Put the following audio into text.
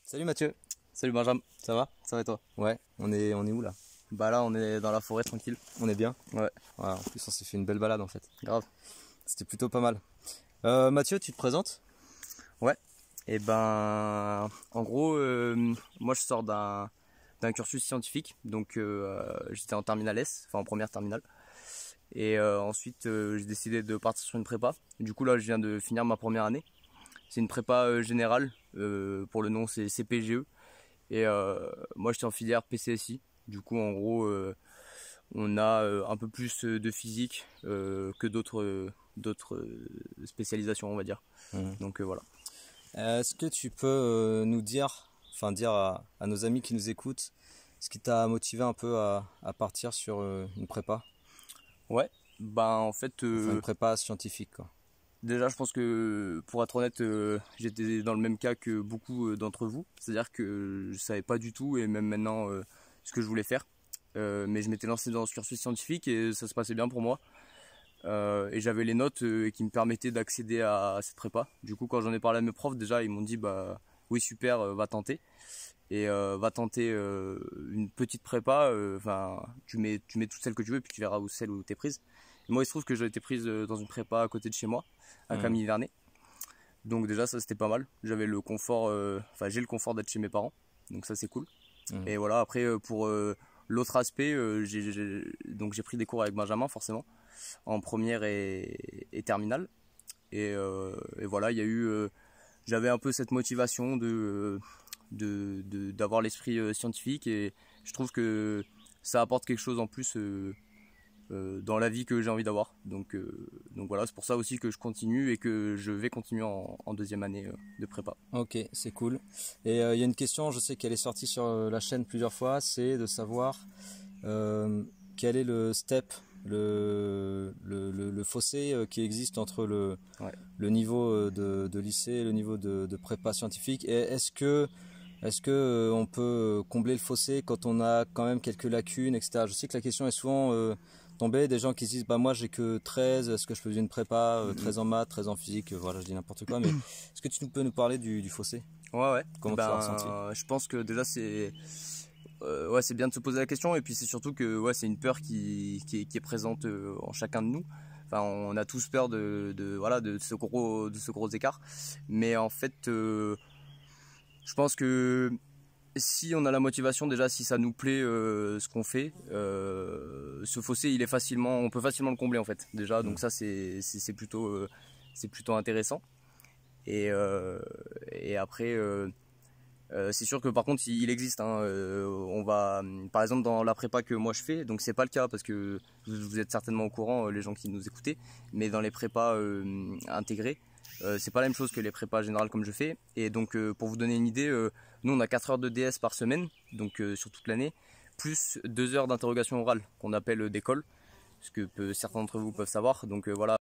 Salut Mathieu, Salut Benjamin, ça va? Ça va et toi? ouais, on est où là? Bah là on est dans la forêt tranquille. On est bien? Ouais, Ouais, en plus on s'est fait une belle balade en fait, grave. c'était plutôt pas mal. Mathieu, tu te présentes? Ouais. Et ben en gros moi je sors d'un cursus scientifique, donc j'étais en terminale S, enfin en première terminale. Et ensuite j'ai décidé de partir sur une prépa. Du coup là je viens de finir ma première année. C'est une prépa générale, pour le nom c'est CPGE. Et moi j'étais en filière PCSI. Du coup en gros on a un peu plus de physique que d'autres spécialisations, on va dire. Mhm. Donc voilà. Est-ce que tu peux nous dire, enfin dire à nos amis qui nous écoutent, ce qui t'a motivé un peu à partir sur une prépa? Ouais, bah en fait, Enfin une prépa scientifique quoi. déjà je pense que pour être honnête, j'étais dans le même cas que beaucoup d'entre vous. C'est-à-dire que je savais pas du tout, et même maintenant, ce que je voulais faire. Mais je m'étais lancé dans ce cursus scientifique et ça se passait bien pour moi. Et j'avais les notes qui me permettaient d'accéder à cette prépa. Du coup, quand j'en ai parlé à mes profs, déjà, ils m'ont dit bah oui super, va tenter. Et va tenter une petite prépa. Enfin, tu mets toutes celles que tu veux, puis tu verras où celle où t'es prise. Et moi, il se trouve que j'ai été prise dans une prépa à côté de chez moi, à Mhm. Camille-Vernet. Donc déjà, ça c'était pas mal. J'avais le confort, enfin j'ai le confort d'être chez mes parents. Donc ça c'est cool. Mhm. Et voilà, après pour l'autre aspect, donc j'ai pris des cours avec Benjamin forcément en première et terminale. Et voilà, il y a eu, j'avais un peu cette motivation d'avoir l'esprit scientifique, et je trouve que ça apporte quelque chose en plus dans la vie que j'ai envie d'avoir. Donc voilà, c'est pour ça aussi que je continue et que je vais continuer en deuxième année de prépa. Ok, c'est cool. Et il y a une question, je sais qu'elle est sortie sur la chaîne plusieurs fois, c'est de savoir euh, quel est le step, le fossé qui existe entre Ouais. le niveau de lycée et le niveau de prépa scientifique. Et est-ce que on peut combler le fossé quand on a quand même quelques lacunes, etc. Je sais que la question est souvent tombée, des gens qui se disent bah moi j'ai que 13, est-ce que je faisais une prépa, Mm, mm. 13 en maths, 13 en physique, voilà je dis n'importe quoi, mais est-ce que tu peux nous parler du fossé? Ouais, ouais. Comment tu l'as ressenti? Ben, je pense que déjà c'est ouais, c'est bien de se poser la question, et puis c'est surtout que ouais, c'est une peur qui est présente en chacun de nous. Enfin, on a tous peur voilà, de ce gros écart. Mais en fait, je pense que si on a la motivation, déjà si ça nous plaît ce qu'on fait, ce fossé on peut facilement le combler en fait. Déjà, Mm. donc ça c'est plutôt intéressant. Et après. C'est sûr que par contre il existe, hein, on va par exemple dans la prépa que moi je fais, donc c'est pas le cas parce que vous êtes certainement au courant, les gens qui nous écoutez, mais dans les prépas intégrées, c'est pas la même chose que les prépas générales comme je fais. Et donc pour vous donner une idée, nous on a 4 heures de DS par semaine, donc sur toute l'année, plus 2 heures d'interrogation orale qu'on appelle des cols, ce que certains d'entre vous peuvent savoir. Donc voilà.